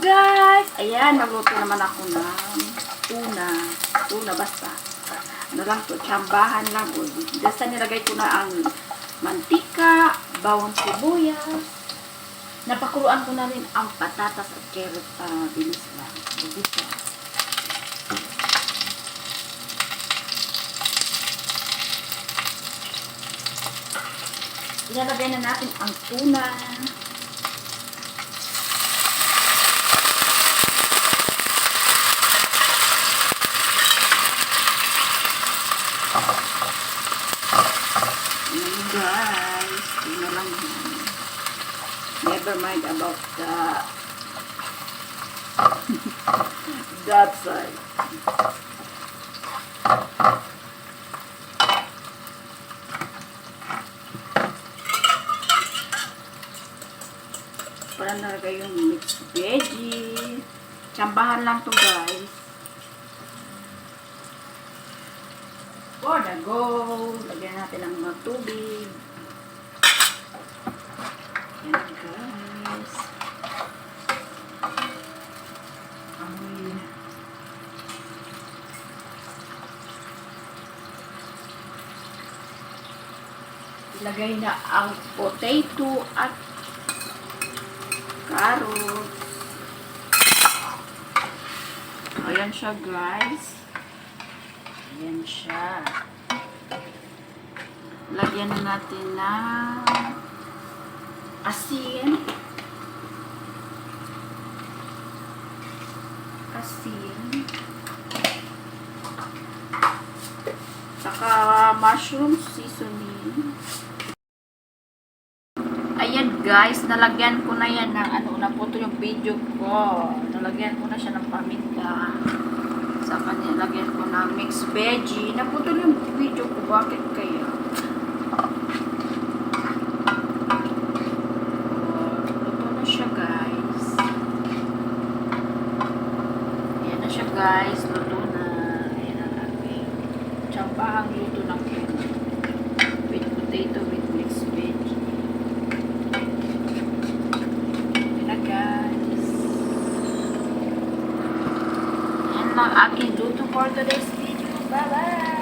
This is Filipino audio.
guys! Ayan, nagluto naman ako ng tuna. Tuna basta. Ano lang to, tsambahan lang. Basta nilagay ko na ang mantika, bawang sibuyas. Napakuluan ko na rin ang patatas at carrot. Bilis lang. Bilis lang. Ilalagay na natin ang tuna. Ayan guys, tuna lang yan. Never mind about that side. Para nalagay yung mixed veggie. Tsambahan lang to guys. For the go. Lagyan natin ng mga tubig. Yan guys. Amoy. Ilagay na ang potato at carrots. Ayan siya guys. Ayan siya. Lagyan na natin ng asin. Saka mushroom seasoning. Ayan guys, nalagyan ko na yan ng naputo yung video ko. Nalagyan ko na siya ng paminta. Sa kanya, lagyan ko ng mixed veggie. Naputol yung video ko. Bakit kaya? Luto na siya guys. Ayan na siya guys. Luto na. Ayan na natin. Tsampahang luto ng tuna. With potato with mixed veggie. Ayan na guys. Ayan lang aking luto for today's video. Bye bye!